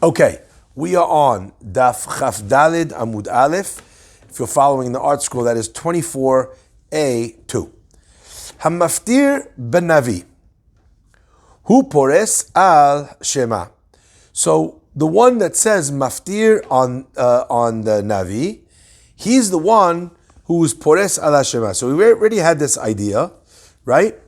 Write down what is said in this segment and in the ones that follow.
Okay, we are on Daf Chaf Dalid Amud Aleph. If you're following the art school, that is 24A2. Hamaftir ben Navi. Hu pores al Shema. So the one that says maftir on the Navi, he's the one who is pores al Shema. So we already had this idea, right?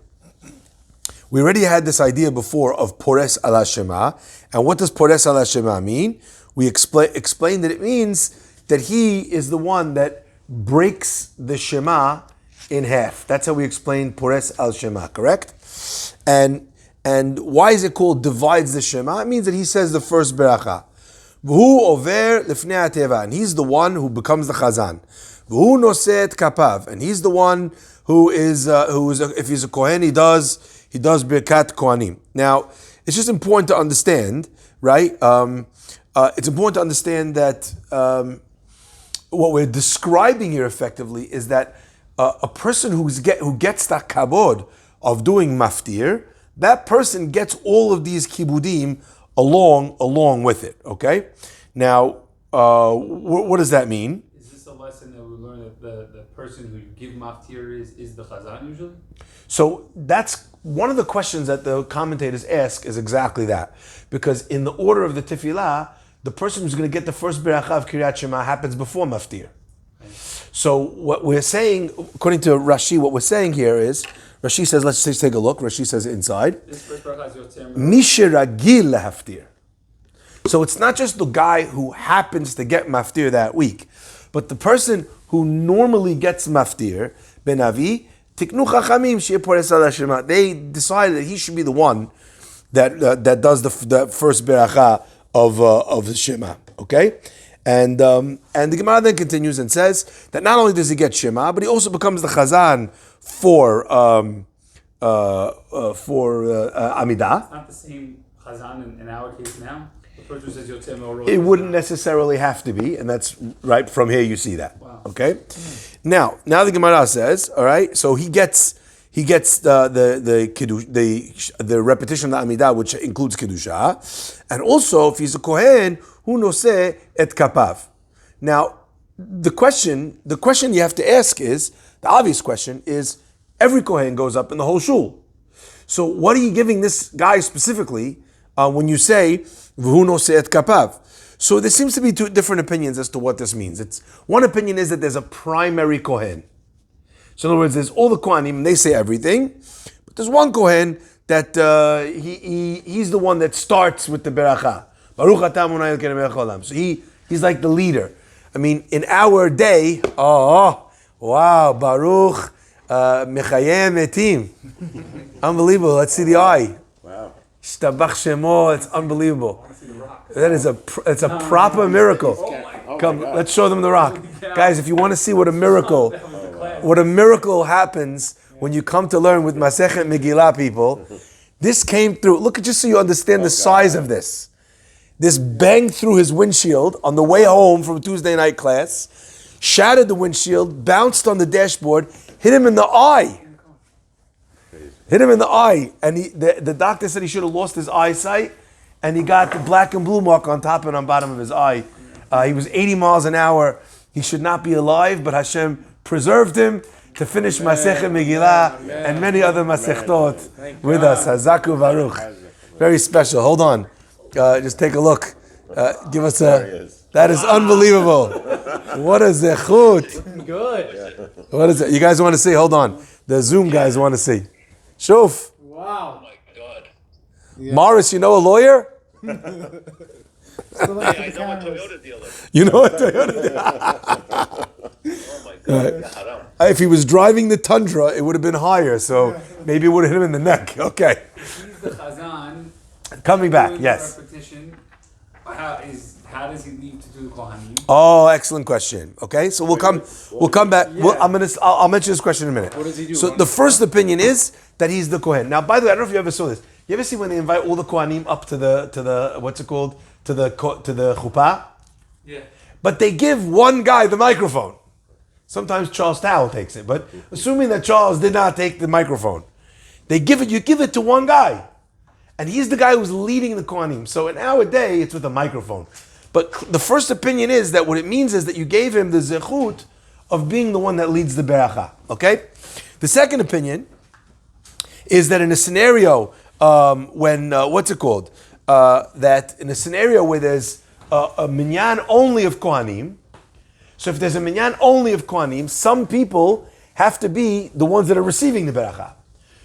We already had this idea before of pores al Shema. And what does pores al Shema mean? We explained that it means that he is the one that breaks the Shema in half. That's how we explained pores al Shema, correct? And why is it called divides the Shema? It means that he says the first beracha. V'hu over lifnei hateva, and he's the one who becomes the chazan. V'hu noseh et kapav, and he's the one who is if he's a kohen, he does birkat kohanim. Now, it's just important to understand, right? It's important to understand that what we're describing here effectively is that a person who gets that kabod of doing maftir, that person gets all of these kibudim along with it. Okay. Now, what does that mean? Is this a lesson that we learn that the person who you give maftir is the chazan usually? So that's one of the questions that the commentators ask is exactly that, because in the order of the tefillah, the person who's going to get the first beracha of Kiryat Shema happens before maftir. So what we're saying, according to Rashi, what we're saying here is, Rashi says, let's take a look. Rashi says inside, Mishiragil lahaftir. So it's not just the guy who happens to get maftir that week, but the person who normally gets maftir, ben Avi, tiknu chachamim sheyeh pores al Shema. They decided that he should be the one that does the first beracha of the Shema. Okay. And the Gemara then continues and says that not only does he get Shema, but he also becomes the Chazan for Amidah. It's not the same Chazan in our case now. The person who says Yotzei Me'orot. It wouldn't necessarily have to be, and that's right from here. You see that. Wow. Okay. Now the Gemara says, all right. So he gets the repetition of the Amidah, which includes Kedusha, and also if he's a Kohen, hu noseh et kapav. Now, the question you have to ask is, the obvious question is, every Kohen goes up in the whole shul. So what are you giving this guy specifically when you say v'hu noseh et kapav? So there seems to be two different opinions as to what this means. One opinion is that there's a primary Kohen. So in other words, there's all the Kohanim, and they say everything, but there's one Kohen that he's the one that starts with the beracha. Baruch atah Adonai Elokeinu melech haolam. So he's like the leader. I mean, in our day, wow, Baruch mechayem metim. Unbelievable. Let's see the eye. Wow. Shtabach shemo. It's unbelievable. That is it's a proper miracle. Come, let's show them the rock. Guys, if you want to see what a miracle happens when you come to learn with Masechet Megillah, people, this came through. Look, just so you understand the size of this. This banged through his windshield on the way home from Tuesday night class, shattered the windshield, bounced on the dashboard, hit him in the eye. And the doctor said he should have lost his eyesight, and he got the black and blue mark on top and on bottom of his eye. He was 80 miles an hour. He should not be alive, but Hashem preserved him to finish Masechet Megillah and many other Masechtot with us. Hazaku Baruch. Very special. Hold on. Just take a look. Give us that is unbelievable. What a zechut. Good. What is it? You guys want to see? Hold on. The Zoom guys want to see. Shuf. Wow. Oh my God. Yeah. Morris, you know a lawyer? I know a Toyota dealer. You know a Toyota dealer? Oh my God. If he was driving the Tundra, it would have been higher, so maybe it would have hit him in the neck. Okay. He's the Chazan. Coming back, yes. Repetition. How does he leave to do the Kohanim? Oh, excellent question. Okay, so we'll come back. Yeah. I'll mention this question in a minute. What does he do? So the first opinion is that he's the Kohen. Now, by the way, I don't know if you ever saw this. You ever see when they invite all the Kohanim up to the what's it called, to the chuppah? Yeah. But they give one guy the microphone. Sometimes Charles Towell takes it, but assuming that Charles did not take the microphone, you give it to one guy. and he's the guy who's leading the Kohanim. So in our day, it's with a microphone. But the first opinion is that what it means is that you gave him the zechut of being the one that leads the beracha. Okay? The second opinion is that in a scenario when, that in a scenario where there's a minyan only of Kohanim, so if there's a minyan only of Kohanim, some people have to be the ones that are receiving the beracha.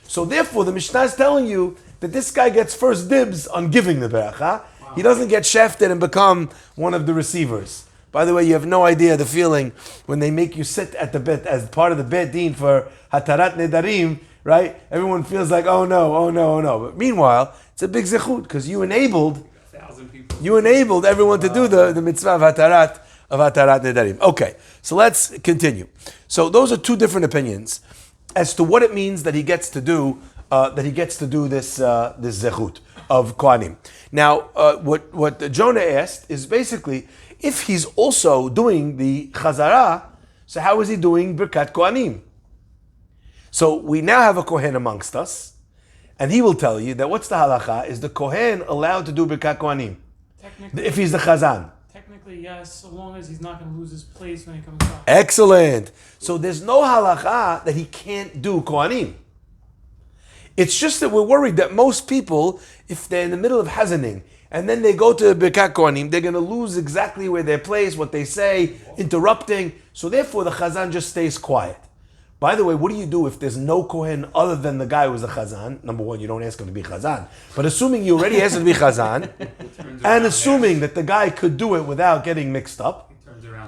So therefore, the Mishnah is telling you that this guy gets first dibs on giving the beracha. Wow. He doesn't get shafted and become one of the receivers. By the way, you have no idea the feeling when they make you sit at the bet as part of the bet din for hatarat nedarim, right? Everyone feels like, oh no, oh no, oh no. But meanwhile, it's a big zechut because you enabled everyone to do the mitzvah of hatarat nedarim. Okay, so let's continue. So those are two different opinions as to what it means that he gets to do this zechut of Kohanim. Now, what Jonah asked is basically, if he's also doing the chazara, so how is he doing birkat Kohanim? So we now have a Kohen amongst us, and he will tell you that what's the halacha? Is the Kohen allowed to do birkat Kohanim? If he's the chazan. Technically, yes, so long as he's not going to lose his place when he comes out. Excellent. So there's no halacha that he can't do Kohanim. It's just that we're worried that most people, if they're in the middle of hazaning, and then they go to Birkat Kohanim, they're going to lose exactly where they're placed, what they say, interrupting. So therefore, the chazan just stays quiet. By the way, what do you do if there's no Kohen other than the guy who's a chazan? Number one, you don't ask him to be chazan. But assuming you already asked him to be chazan, and assuming that the guy could do it without getting mixed up,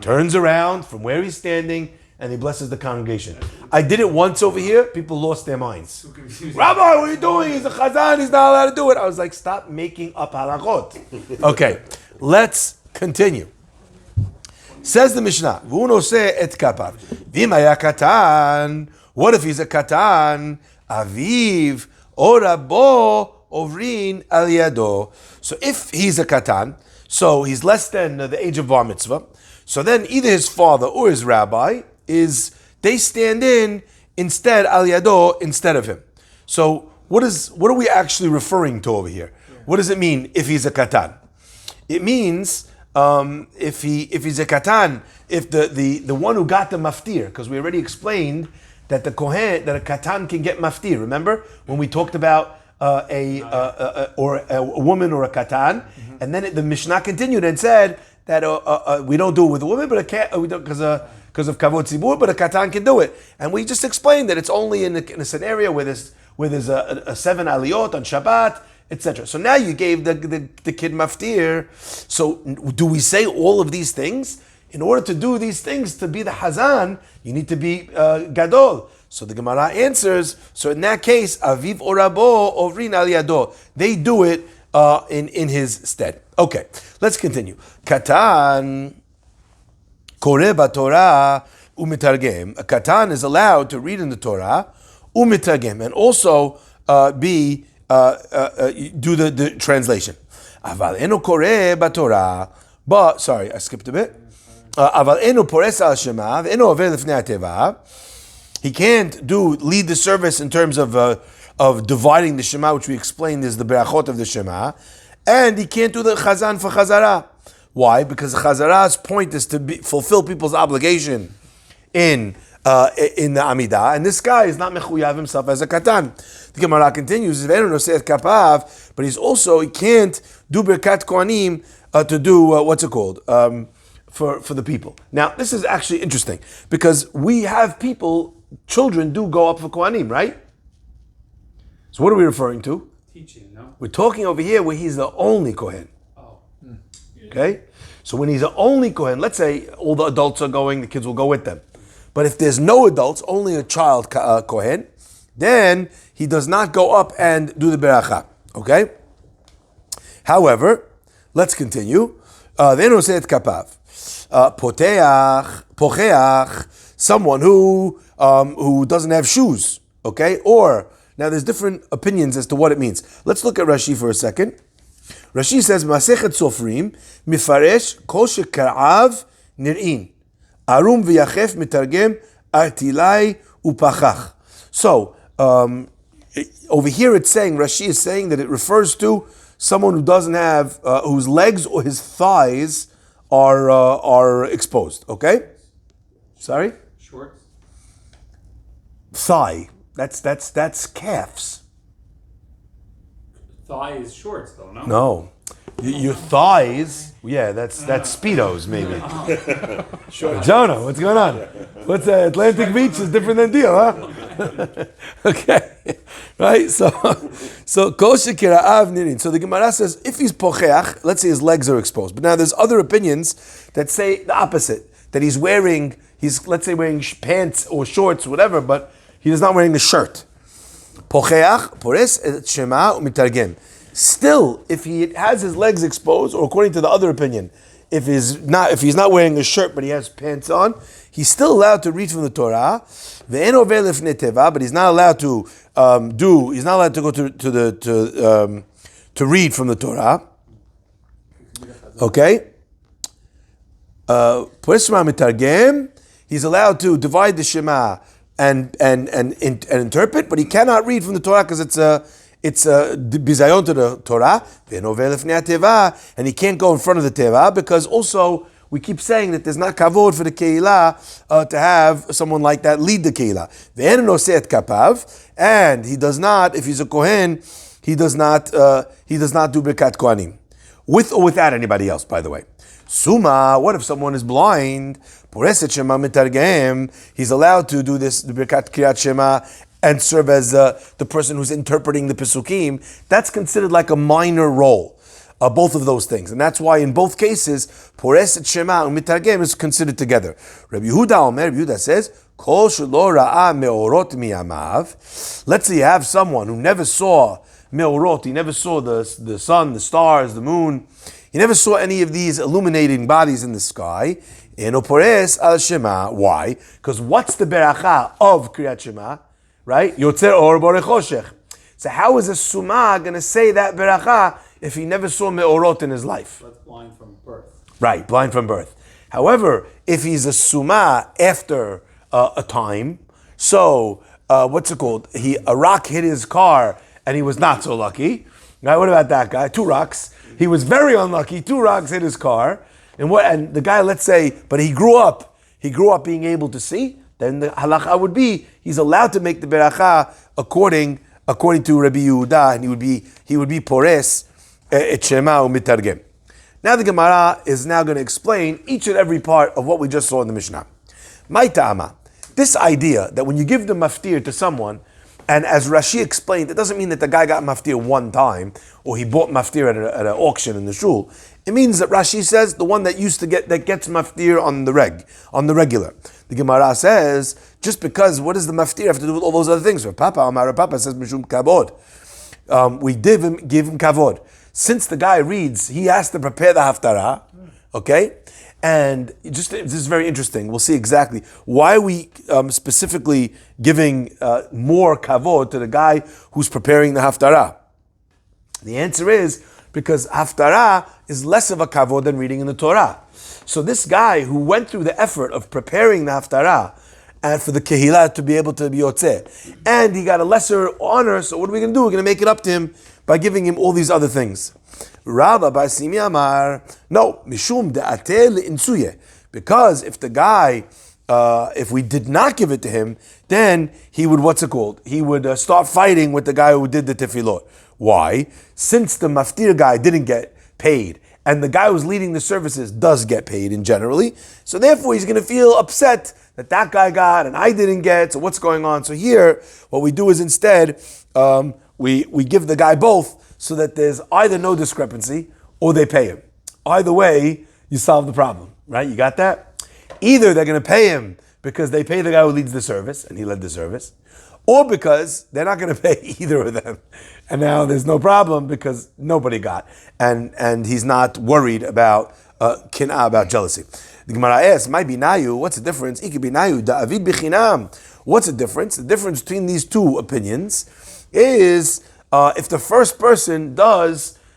turns around from where he's standing, and he blesses the congregation. I did it once over here, people lost their minds. Rabbi, what are you doing? He's a chazan, he's not allowed to do it. I was like, stop making up halachot. Okay, let's continue. Says the Mishnah, V'hu noseh et kapav. V'im haya katan, what if he's a katan? Aviv or rabo ovrin al yado. So if he's a katan, so he's less than the age of bar mitzvah, so then either his father or his rabbi they stand in instead al yado instead of him. So what are we actually referring to over here? Yeah. What does it mean if he's a katan? It means if he's a katan, if the one who got the maftir, because we already explained that a katan can get maftir. Remember when we talked about a woman or a katan, and then the Mishnah continued and said that we don't do it with a woman, but because of kavod tzibur, but a katan can do it. And we just explained that it's only in a scenario where there's a 7 aliyot on Shabbat, etc. So now you gave the kid maftir. So do we say all of these things? In order to do these things, to be the hazan, you need to be gadol. So the Gemara answers, so in that case, aviv or rabo ovrin al yado. They do it in his stead. Okay, let's continue. Katan koreh b'Torah umitargem. A katan is allowed to read in the Torah umitargem and also do the translation. Aval eno koreh b'Torah. But sorry, I skipped a bit. Aval eno pores al shema ve'eno over lifnei hateva. He can't lead the service in terms of dividing the Shema, which we explained is the berachot of the Shema, and he can't do the chazan for chazara. Why? Because the chazara's point is to fulfill people's obligation in the Amidah, and this guy is not mechuyav himself as a katan. The Gemara continues, but he can't do birkat kohanim to do for the people. Now, this is actually interesting because we have children do go up for kohanim, right? So what are we referring to? Teaching, no? We're talking over here where he's the only kohen. Oh. Okay? So when he's the only kohen, let's say all the adults are going, the kids will go with them. But if there's no adults, only a child kohen, then he does not go up and do the beracha. Okay? However, let's continue. V'enoset kapav. Pocheach, someone who doesn't have shoes. Okay? Or, now there's different opinions as to what it means. Let's look at Rashi for a second. Rashi says, Masechet Sofrim, Mifaresh, Kol Shekar'av Nir'in. Arum v'yachef mitargem artilai upachach. So, Over here it's saying, Rashi is saying that it refers to someone who doesn't have, whose legs or his thighs are exposed, okay? Sorry? Shorts. Thigh. That's calves. Thigh is shorts, though, no? No. Your thighs, yeah, that's Speedos, maybe. Jonah, what's going on? What's Atlantic Beach is different than Deal, huh? Okay. Right? So Kosher Kira'av Nirin. So the Gemara says, if he's pocheach, let's say his legs are exposed. But now there's other opinions that say the opposite. That he's let's say wearing pants or shorts, whatever, but he is not wearing a shirt. Pocheach, pores et shema umitargem. Still, if he has his legs exposed, or according to the other opinion, if he's not wearing a shirt but he has pants on, he's still allowed to read from the Torah. But he's not allowed to go to read from the Torah. Okay. He's allowed to divide the Shema and interpret, but he cannot read from the Torah because it's bizayon to the Torah, and he can't go in front of the Teva because also we keep saying that there's not kavod for the Keilah to have someone like that lead the Keilah. And he does not, if he's a Kohen, he does not do Birkat Kohanim. With or without anybody else, by the way. Suma, what if someone is blind? He's allowed to do this, the Birkat Kriyat Shema, and serve as the person who's interpreting the Pesukim. That's considered like a minor role, both of those things. And that's why in both cases, Pores et Shema and Mitargem is considered together. Rabbi Yehuda says, Kol shelo ra'a meorot miyamav. Let's say you have someone who never saw meorot, he never saw the sun, the stars, the moon. He never saw any of these illuminating bodies in the sky. Eno pores al Shema. Why? Because what's the beracha of Kriyat Shema? Right? Yotzer or borei choshech. So how is a sumah going to say that beracha if he never saw meorot in his life? That's blind from birth. Right, blind from birth. However, if he's a sumah after a time, so what's it called? A rock hit his car and he was not so lucky. Right? What about that guy? 2 rocks. He was very unlucky. 2 rocks hit his car, and the guy, let's say, but he grew up being able to see. Then the halacha would be he's allowed to make the beracha according to Rabbi Yehuda, and he would be pores et shema umitargem. Now the Gemara is now going to explain each and every part of what we just saw in the Mishnah. My ta'ama, this idea that when you give the maftir to someone, and as Rashi explained, it doesn't mean that the guy got maftir one time, or he bought maftir at an auction in the shul. It means that Rashi says the one that gets maftir on the regular. The Gemara says, just because, what does the maftir have to do with all those other things? Papa says, Mishum kavod. We give him kavod. Since the guy reads, he has to prepare the haftarah, okay? And this is very interesting. We'll see exactly why we specifically giving more kavod to the guy who's preparing the haftarah. The answer is because haftarah is less of a kavod than reading in the Torah. So this guy who went through the effort of preparing the haftarah and for the kehillah to be able to be yotzeh, and he got a lesser honor, so what are we going to do? We're going to make it up to him by giving him all these other things. Rabba Basimi Amar, no, Mishum de'atel insuye. Because if the guy, if we did not give it to him, then he would, He would start fighting with the guy who did the tefillot. Why? Since the maftir guy didn't get paid, and the guy who's leading the services does get paid in generally, so therefore he's going to feel upset that guy got and I didn't get, so what's going on? So here, what we do is instead, we give the guy both, so that there's either no discrepancy or they pay him. Either way, you solve the problem, right? You got that? Either they're going to pay him because they pay the guy who leads the service, and he led the service, or because they're not going to pay either of them. And now there's no problem because nobody got. And he's not worried about kin'ah, about jealousy. The Gemara asks, "My binayu, what's the difference? Iki binayu da'avid bichinam." What's the difference? The difference between these two opinions is if the first person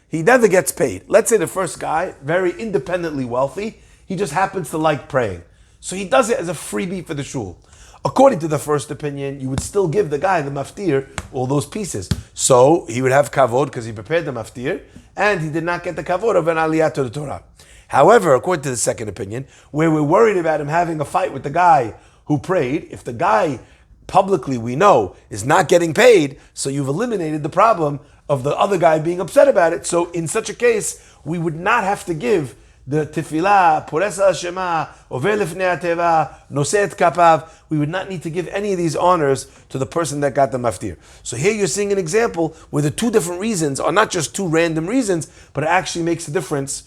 he never gets paid. Let's say the first guy, very independently wealthy, he just happens to like praying. So he does it as a freebie for the shul. According to the first opinion, you would still give the guy, the maftir, all those pieces. So he would have kavod because he prepared the maftir, and he did not get the kavod of an aliyah to the Torah. However, according to the second opinion, where we're worried about him having a fight with the guy who prayed, if the guy publicly we know is not getting paid, so you've eliminated the problem of the other guy being upset about it. So in such a case, we would not have to give the tefillah, poresa Hashema, over lifnei ateva, noset kapav. We would not need to give any of these honors to the person that got the maftir. So here you're seeing an example where the two different reasons are not just two random reasons, but it actually makes a difference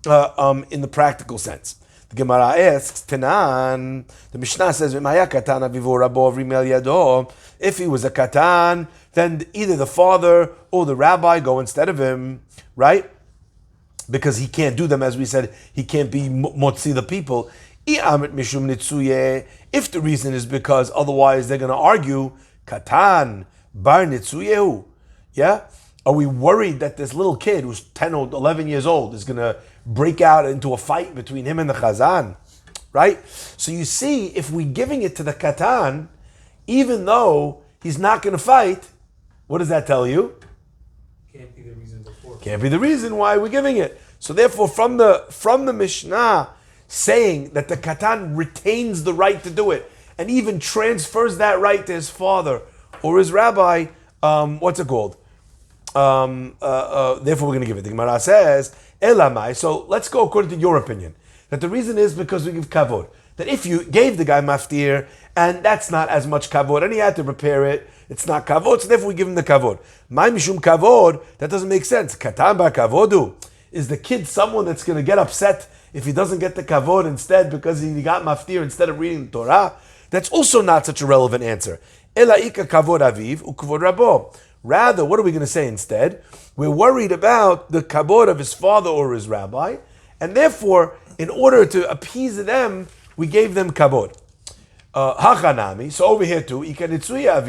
in the practical sense. The Gemara asks, Tanan, the Mishnah says, if he was a katan, then either the father or the rabbi go instead of him, right? Because he can't do them, as we said, he can't be motzi the people. If the reason is because otherwise they're going to argue, katan, bar nitzuyehu, yeah? Are we worried that this little kid who's 10 or 11 years old is going to break out into a fight between him and the chazan, right? So you see, if we're giving it to the katan, even though he's not going to fight, what does that tell you? Can't be the reason before. Can't be the reason why we're giving it. So therefore, from the Mishnah saying that the katan retains the right to do it, and even transfers that right to his father or his rabbi, what's it called? Therefore, we're going to give it. The Gemara says, Elamai. So let's go according to your opinion. That the reason is because we give kavod. That if you gave the guy maftir, and that's not as much kavod, and he had to prepare it, it's not kavod, so therefore we give him the kavod. My mishum kavod, that doesn't make sense. Katan ba kavodu. Is the kid someone that's going to get upset if he doesn't get the kavod instead because he got maftir instead of reading the Torah? That's also not such a relevant answer. Ela ika kavod aviv ukavod rabo. Rather, what are we going to say instead? We're worried about the kabod of his father or his rabbi, and therefore, in order to appease them, we gave them kabod. Hachanami, so over here too, have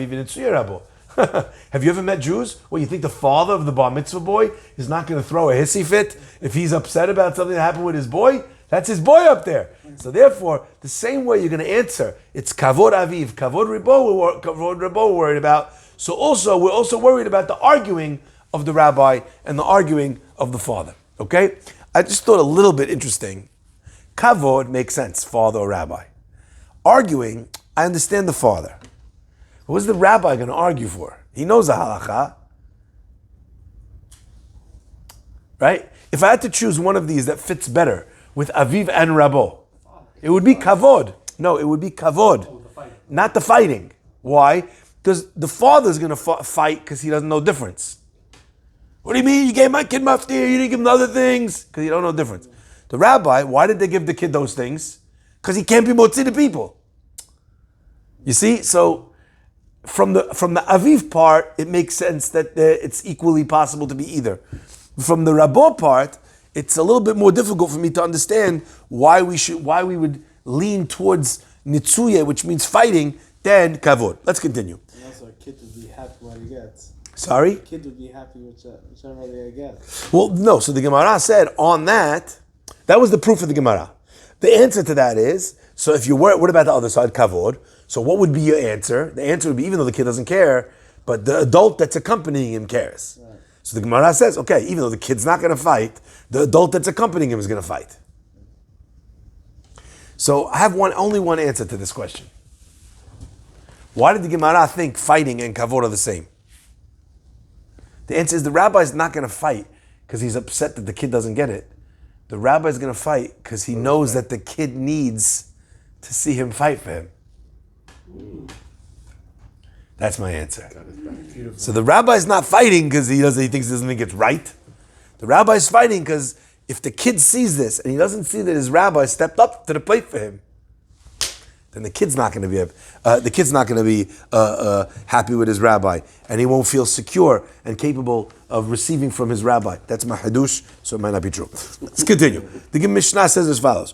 you ever met Jews? Well, you think the father of the bar mitzvah boy is not going to throw a hissy fit if he's upset about something that happened with his boy? That's his boy up there. So therefore, the same way you're going to answer, it's kavod aviv, kavod rabo we're worried about. So we're also worried about the arguing of the rabbi and the arguing of the father. Okay? I just thought a little bit interesting. Kavod makes sense, father or rabbi. Arguing, I understand the father. What is the rabbi going to argue for? He knows the halakha. Right? If I had to choose one of these that fits better with aviv and rabo, it would be kavod. No, it would be kavod. Not the fighting. Why? Because the father's going to fight because he doesn't know difference. What do you mean? You gave my kid maftir, you didn't give him other things? Because you don't know difference. The rabbi, why did they give the kid those things? Because he can't be motzi the people. You see? So from the aviv part, it makes sense that it's equally possible to be either. From the rabo part, it's a little bit more difficult for me to understand why we would lean towards nitzuye, which means fighting, than kavod. Let's continue. And also, a kid would be happy what he gets. Sorry? A kid would be happy whichever they get. Well, no. So the Gemara said on that was the proof of the Gemara. The answer to that is, so if you were, what about the other side, kavod? So what would be your answer? The answer would be, even though the kid doesn't care, but the adult that's accompanying him cares. Right. So the Gemara says, okay, even though the kid's not going to fight, the adult that's accompanying him is going to fight. So I have only one answer to this question. Why did the Gemara think fighting and kavod are the same? The answer is the rabbi is not going to fight because he's upset that the kid doesn't get it. The rabbi is going to fight because he knows that the kid needs to see him fight for him. That's my answer. So the rabbi is not fighting because he doesn't think it's right. The rabbi is fighting because if the kid sees this and he doesn't see that his rabbi stepped up to the plate for him, then the kid's not going to be happy with his rabbi, and he won't feel secure and capable of receiving from his rabbi. That's my hadush, so it might not be true. Let's continue. The Mishnah says as follows: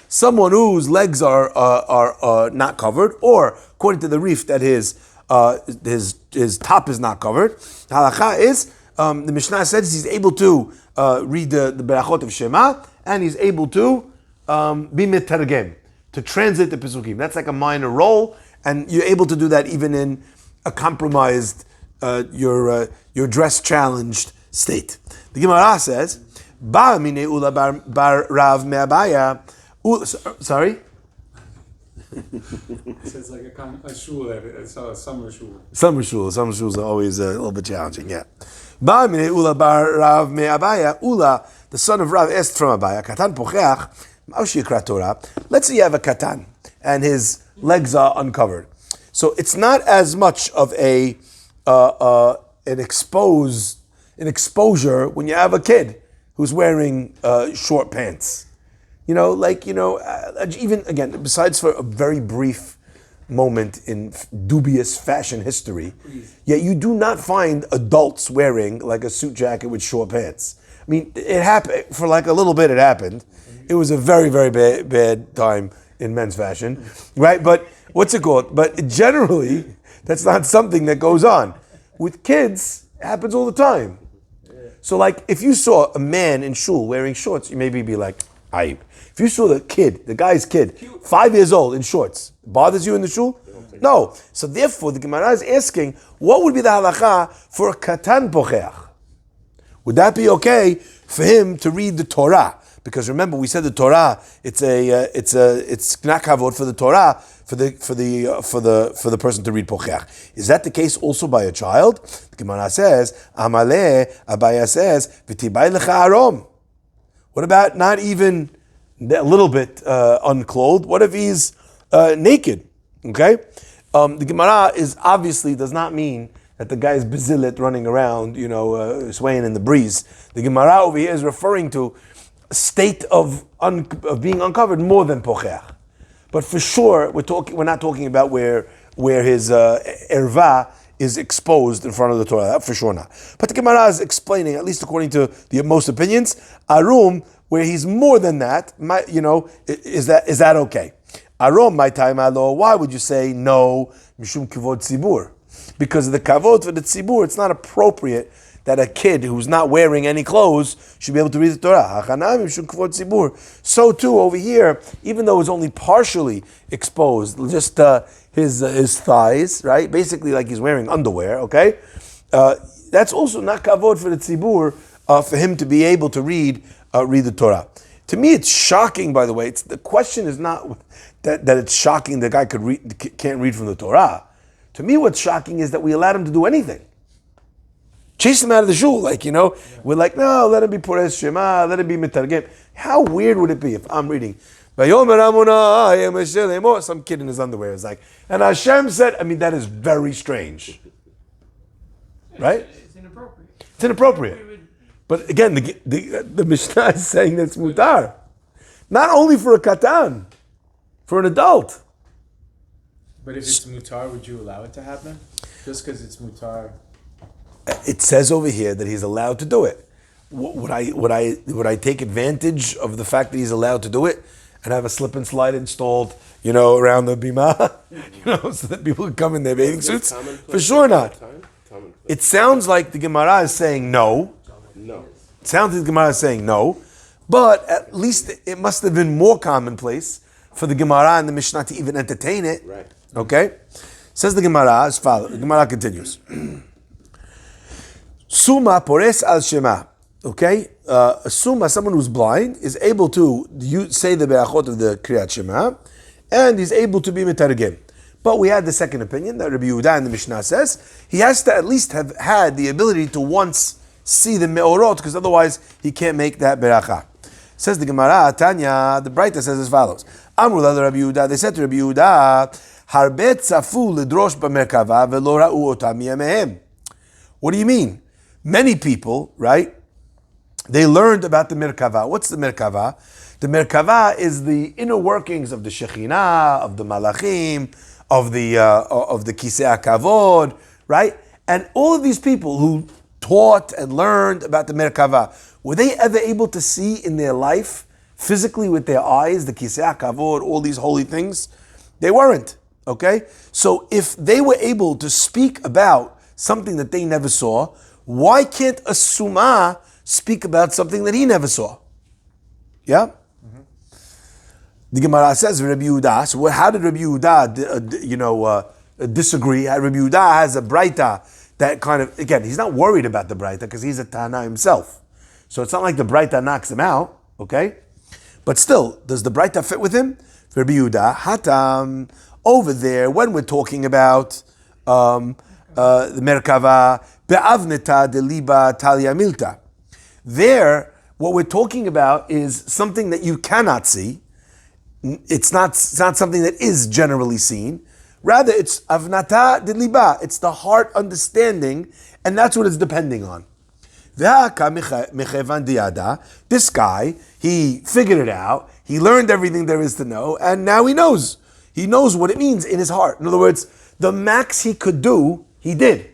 someone whose legs are not covered, or according to the reef that his top is not covered. Halakha is the Mishnah says he's able to read the berachot of Shema, and he's able to be mitargem. to translate the Pesukim. That's like a minor role, and you're able to do that even in a compromised, your dress challenged state. The Gemara says, Ba mine ula bar Rav me'abaya. Sorry? So it's like a shul, it's a summer shul. Summer shuls are always a little bit challenging, yeah. Ba mine ula bar Rav me'abaya. Ula, the son of Rav, asked from Abaya, Katan pocheach, ma'osh yikra Torah. Let's say you have a katan, and his legs are uncovered. So it's not as much of an exposure when you have a kid who's wearing short pants. Even again, besides for a very brief moment in dubious fashion history, yet you do not find adults wearing like a suit jacket with short pants. I mean, it happened for like a little bit. It happened. It was a very, very bad time in men's fashion, right? But what's it called? But generally, that's not something that goes on. With kids, it happens all the time. So like, if you saw a man in shul wearing shorts, you maybe be like, "Aib." If you saw the guy's kid, 5 years old in shorts, bothers you in the shul? No. So therefore, the Gemara is asking, what would be the halacha for a katan pocheach? Would that be okay for him to read the Torah? Because remember, we said the Torah, it's not kavod for the Torah for the person to read pocheach. Is that the case also by a child? The Gemara says, Amaleh, Abaya says, v'tibay lecha arom. What about not even a little bit unclothed? What if he's naked? Okay, the Gemara does not mean that the guy is bezilit running around, swaying in the breeze. The Gemara over here is referring to a state of being uncovered more than pocheach. But for sure, we're not talking about where his erva is exposed in front of the Torah. That for sure not. But the Gemara is explaining, at least according to the most opinions, arum, where he's more than that, is that okay? Arum, my time, alo. Why would you say no? Mishum kavod tzibur, because of the kavod for the tzibur, it's not appropriate that a kid who's not wearing any clothes should be able to read the Torah. So too over here, even though it's only partially exposed, just his thighs, right? Basically, like he's wearing underwear. Okay, that's also not kavod for the tzibur for him to be able to read the Torah. To me, it's shocking. By the way, the question is not that it's shocking the guy can't read from the Torah. To me, what's shocking is that we allowed him to do anything. Chase him out of the shul, we're like, no, let him be Pores Shema, let him be Mitargem. How weird would it be if I'm reading, some kid in his underwear is like, and Hashem said, that is very strange. Right? It's inappropriate. It's inappropriate. But again, the Mishnah is saying that's mutar. Not only for a katan, for an adult. But if it's mutar, would you allow it to happen? Just because it's mutar. It says over here that he's allowed to do it. Would I take advantage of the fact that he's allowed to do it and have a slip and slide installed, around the bima, so that people can come in their bathing suits? For sure not. It sounds like the Gemara is saying no. No. It sounds like the Gemara is saying no, but at least it must have been more commonplace for the Gemara and the Mishnah to even entertain it. Right. Okay? Says the Gemara as follows. The Gemara continues. Suma pores al shema. Okay? Suma, someone who's blind, is able to say the be'achot of the Kriyat Shema, and he's able to be mitargem. But we had the second opinion that Rabbi Yehuda in the Mishnah says he has to at least have had the ability to once see the me'orot, because otherwise he can't make that beracha. Says the Gemara, Tanya, the Braita says as follows. Amru la Rabbi Yehuda, they said to Rabbi Yehuda, Harbe tzafu lidrosh b'merkava velo ra'u otam yamehem. What do you mean? Many people, right, they learned about the Merkava. What's the Merkava? The Merkava is the inner workings of the Shekhinah, of the Malachim, of the Kisei HaKavod, right? And all of these people who taught and learned about the Merkava, were they ever able to see in their life, physically with their eyes, the Kisei HaKavod, all these holy things? They weren't, okay? So if they were able to speak about something that they never saw, why can't a Sumah speak about something that he never saw? Yeah? The Gemara says Rabbi Yehuda. So how did Rabbi Yehuda, disagree? Rabbi Yehuda has a braita that kind of, again, he's not worried about the braita because he's a Tana himself. So it's not like the braita knocks him out, okay? But still, does the braita fit with him? Rabbi Yehuda, Hatam, over there, when we're talking about the Merkava, Be'avneta de liba talia milta. There, what we're talking about is something that you cannot see. It's not something that is generally seen. Rather, it's avnata de liba. It's the heart understanding, and that's what it's depending on. This guy, he figured it out. He learned everything there is to know, and now he knows. He knows what it means in his heart. In other words, the max he could do, he did.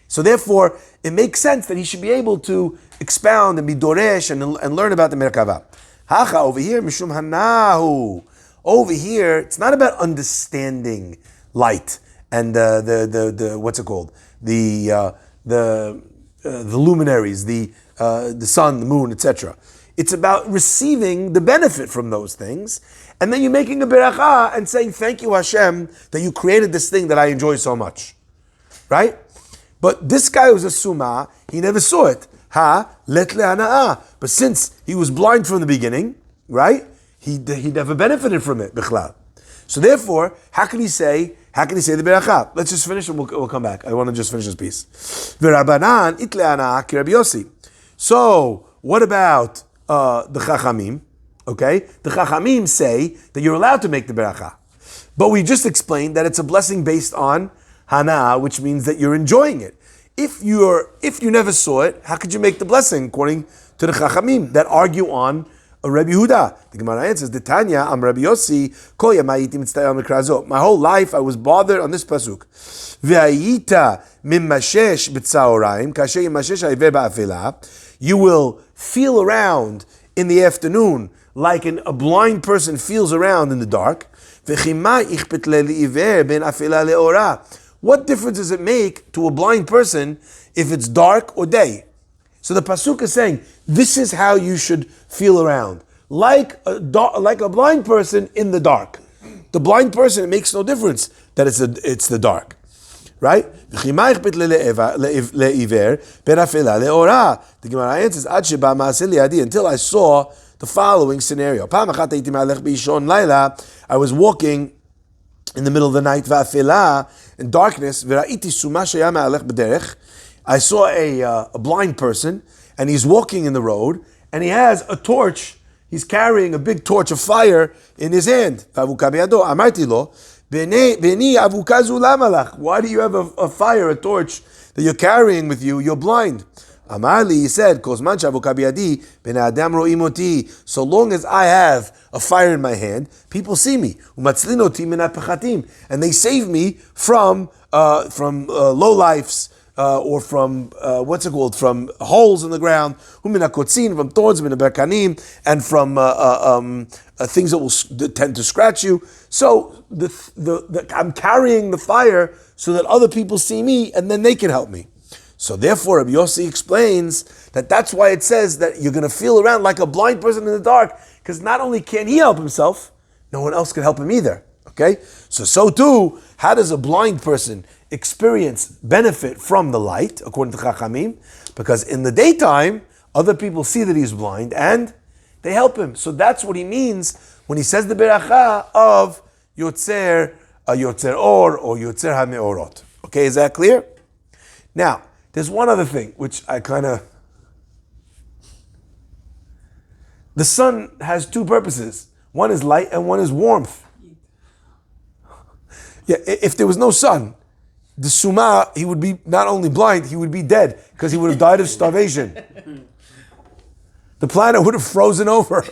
So therefore, it makes sense that he should be able to expound and be doresh and learn about the Merkava. Hacha, over here, mishum hanahu. Over here, it's not about understanding light and the what's it called? The luminaries, the sun, the moon, etc. It's about receiving the benefit from those things, and then you're making a beracha and saying, thank you Hashem that you created this thing that I enjoy so much. Right? But this guy was a suma, he never saw it. Let le'ana'ah. But since he was blind from the beginning, right? He never benefited from it, bichlal. So therefore, how can he say the beracha? Let's just finish and we'll come back. I want to just finish this piece. V'rabanan it le'ana'ah ki Rabbi Yossi. So, what about the Chachamim? Okay? The Chachamim say that you're allowed to make the beracha. But we just explained that it's a blessing based on hana, which means that you're enjoying it. If you never saw it, how could you make the blessing according to the Chachamim that argue on Rabbi Yehuda? The Gemara answers, "Tanya, I'm Rabbi Yossi. Kol yamayiti mitztayel mikrazo." My whole life I was bothered on this pasuk. Ve'ayita mimashesh b'tzaorayim kasher yimashesh ha'iveh ba'afela. You will feel around in the afternoon like a blind person feels around in the dark. V'chima ichpet le'iver ben afela le'ora. What difference does it make to a blind person if it's dark or day? So the pasuk is saying, this is how you should feel around. Like a blind person in the dark. The blind person, it makes no difference that it's the dark. Right? The Gemara answers, until I saw the following scenario. I was walking in the middle of the night, in darkness, I saw a blind person, and he's walking in the road, and he has a torch. He's carrying a big torch of fire in his hand. Why do you have a fire, a torch that you're carrying with you? You're blind. Amarli, he said, so long as I have a fire in my hand, people see me. And they save me from low lifes, or from from holes in the ground, from thorns, and from things that will tend to scratch you. So I'm carrying the fire so that other people see me, and then they can help me. So therefore, Rabbi Yossi explains that that's why it says that you're going to feel around like a blind person in the dark, because not only can he help himself, no one else can help him either. Okay? So too, how does a blind person experience benefit from the light, according to Chachamim? Because in the daytime, other people see that he's blind and they help him. So that's what he means when he says the beracha of Yotzer Or or Yotzer HaMeorot. Okay, is that clear? Now, there's one other thing, which the sun has two purposes. One is light and one is warmth. Yeah, if there was no sun, the Suma, he would be not only blind, he would be dead, because he would have died of starvation. The planet would have frozen over.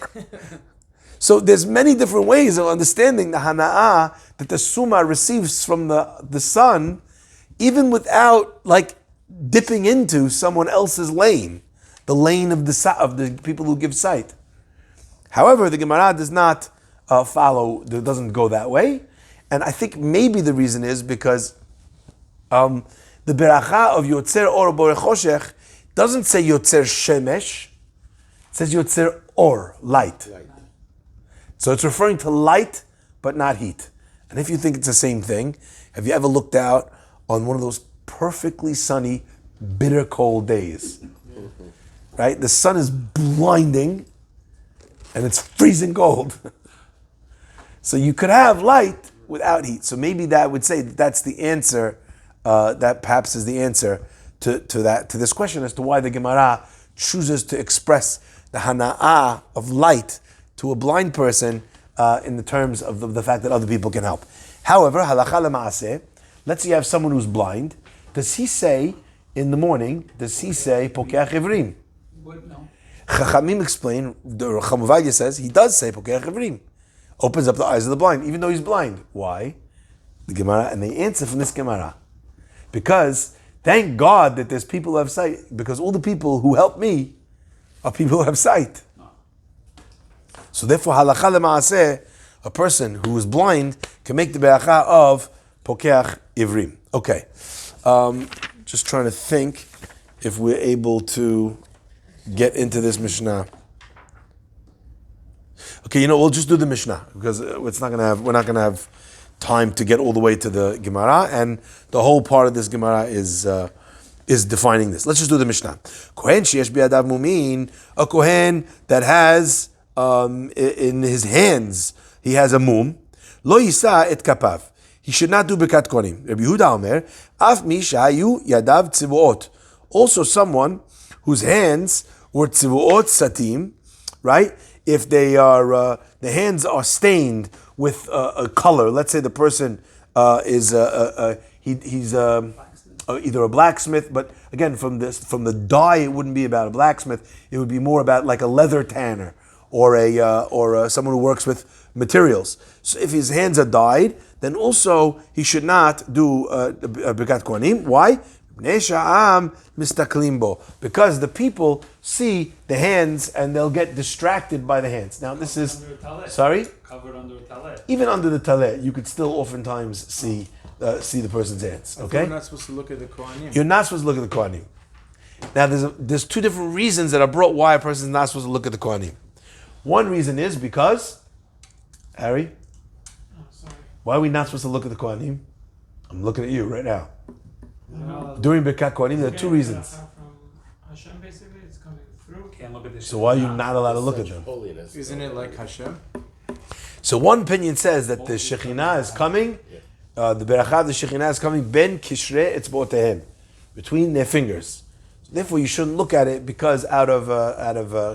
So there's many different ways of understanding the Hana'ah that the Suma receives from the sun, even without dipping into someone else's lane, the lane of the people who give sight. However, the Gemara does not doesn't go that way. And I think maybe the reason is because the beracha of Yotzer Or Borei Choshech doesn't say Yotzer Shemesh, it says Yotzer Or, light. So it's referring to light, but not heat. And if you think it's the same thing, have you ever looked out on one of those perfectly sunny, bitter cold days? Right? The sun is blinding, and it's freezing cold. So you could have light without heat. So maybe that would say that's the answer, that perhaps is the answer to this question as to why the Gemara chooses to express the hana'ah of light to a blind person in the terms of the fact that other people can help. However, halacha lema'aseh, let's say you have someone who's blind. Does he say in the morning, does he say pokeach ivrim? What? No. Chachamim explain, the Chamuvadia says, he does say pokeach ivrim. Opens up the eyes of the blind, even though he's blind. Why? The Gemara, and they answer from this Gemara. Because thank God that there's people who have sight, because all the people who help me are people who have sight. So therefore, halacha lema'aseh, a person who is blind can make the beracha of pokeach ivrim. Okay, just trying to think if we're able to get into this Mishnah. Okay, we'll just do the Mishnah because we're not gonna have time to get all the way to the Gemara, and the whole part of this Gemara is defining this. Let's just do the Mishnah. Kohen sheyesh bi'adav mumin, a kohen that has in his hands he has a mum. Lo yisa et kapav. He should not do birkat kohanim. Rabbi Yehuda Omer, af mi shayu yadav tzivuot. Also, someone whose hands were tzivuot satim, right? If they are, the hands are stained with a color. Let's say the person is he's either a blacksmith, but again, from the dye, it wouldn't be about a blacksmith. It would be more about like a leather tanner or someone who works with materials. So if his hands are dyed, then also he should not do birkat kohanim. Why? Because the people see the hands and they'll get distracted by the hands. Now this is sorry, Covered under a talet. even under the talet, you could still oftentimes see the person's hands. Okay, We're not supposed to look at the Kohanim. you're not supposed to look at the kohanim. Now there's two different reasons that are brought why a person is not supposed to look at the kohanim. One reason is because Harry, Oh, sorry. why are we not supposed to look at the kohanim? I'm looking at you right now. No. During birkat kohanim, there are two Okay, reasons. From Hashem, basically, it's coming through. Can't look at this. So why are you not allowed to look at them? Holiness. Isn't it like Hashem? So one opinion says that the Shekhinah is coming, the Berachah of the Shekhinah is coming ben kishre etzbotehem, between their fingers. So therefore, you shouldn't look at it because out of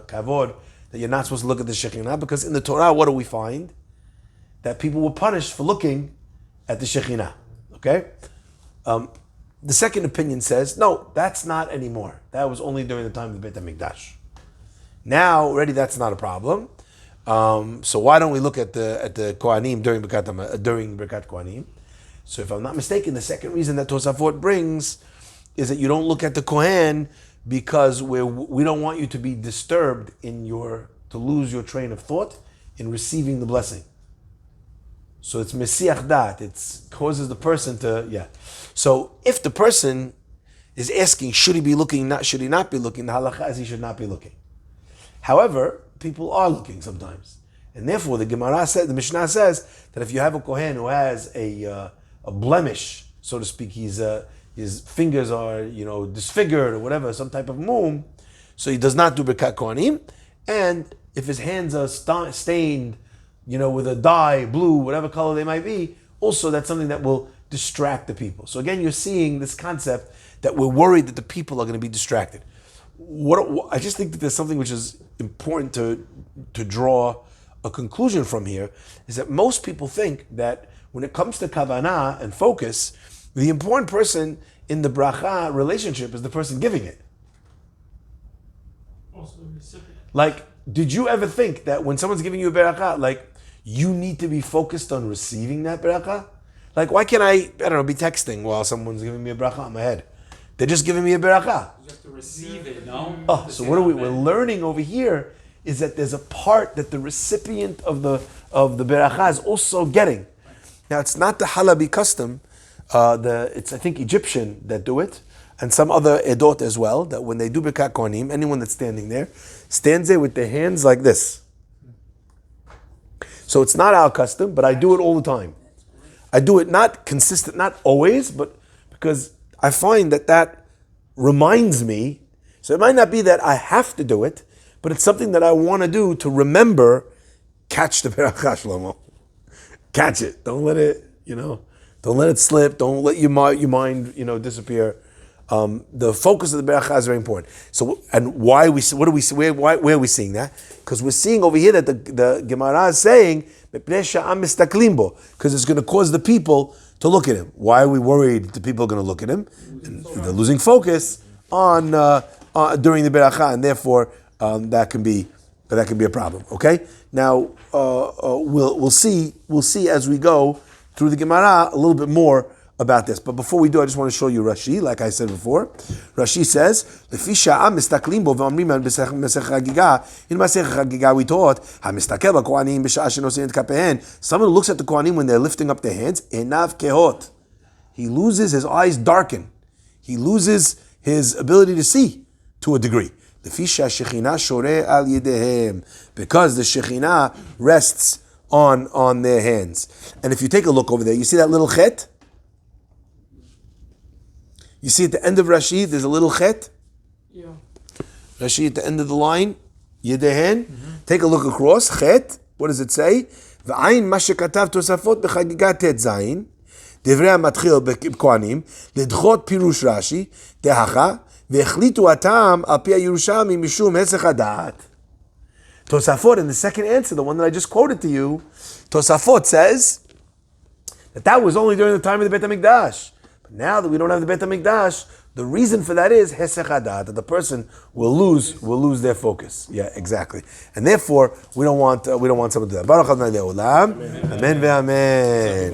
kavod that you're not supposed to look at the Shekhinah, because in the Torah, what do we find? That people were punished for looking at the Shekhinah. Okay. The second opinion says, no, that's not anymore. That was only during the time of the Beit HaMikdash. Now, already that's not a problem. So why don't we look at the Kohanim during Birkat Kohanim? So if I'm not mistaken, the second reason that Tosafot brings is that you don't look at the Kohen because we don't want you to be disturbed to lose your train of thought in receiving the blessing. So it's mesiach dat. It causes the person to, yeah. So if the person is asking, should he be looking, should he not be looking, the halacha is he should not be looking. However, people are looking sometimes. And therefore the the Mishnah says that if you have a Kohen who has a blemish, so to speak, his fingers are, disfigured or whatever, some type of mum, so he does not do Birkat Kohanim. And if his hands are stained, with a dye, blue, whatever color they might be, also that's something that will distract the people. So again, you're seeing this concept that we're worried that the people are going to be distracted. I just think that there's something which is important to draw a conclusion from here, is that most people think that when it comes to kavanah and focus, the important person in the bracha relationship is the person giving it. Also the recipient. Like, did you ever think that when someone's giving you a beracha, like, you need to be focused on receiving that beracha? Like, why can't I be texting while someone's giving me a beracha on my head? They're just giving me a beracha. You have to receive it, no? Oh, so what we're learning over here is that there's a part that the recipient of the beracha is also getting. Now, it's not the Halabi custom. It's, I think, Egyptian that do it, and some other edot as well, that when they do Birkat Kohanim, anyone that's standing there, stands there with their hands like this. So it's not our custom, but I do it all the time. I do it not consistent, not always, but because I find that reminds me. So it might not be that I have to do it, but it's something that I want to do to remember. Catch the beracha, Shlomo. Catch it. Don't let it, don't let it slip. Don't let your mind, disappear. The focus of the beracha is very important. So, and why where are we seeing that? Because we're seeing over here that the Gemara is saying because it's going to cause the people to look at him. Why are we worried the people are going to look at him? And they're losing focus on during the beracha, and therefore that can be a problem. Okay. Now we'll see as we go through the Gemara a little bit more about this. But before we do, I just want to show you Rashi, like I said before. Rashi says, "Lefi sha'am mistaklim bo v'omrim al b'sech chagiga." In Masech Chagiga we taught, "Hamistakel b'kohanim b'sha'a shenosin et kapehen." Someone who looks at the kohanim when they're lifting up their hands, enav kehot. He loses, his eyes darken. He loses his ability to see to a degree. Lefi sha'shechina shoreh al yedehem, because the Shekhinah rests on their hands. And if you take a look over there, you see that little chet? You see at the end of Rashi, there's a little chet. Yeah. Rashi at the end of the line, Yedehen. Take a look across. Chet. What does it say? V'ayin ma shekatav tosafot b'chagigat tet zayin. Devrei ha'matchil b'kohanim. Lidchot pirush Rashi. Tehacha. Ve'echlitu atam al pi ha'Yerushalmi mishum hesech hadat. Tosafot, in the second answer, the one that I just quoted to you, Tosafot says that was only during the time of the Beit HaMikdash. But now that we don't have the Beit HaMikdash, the reason for that is Hesech Hadat, that the person will lose their focus. Yeah, exactly. And therefore, we don't want someone to do that. Baruch Adonai Le'olam. Amen ve'amen.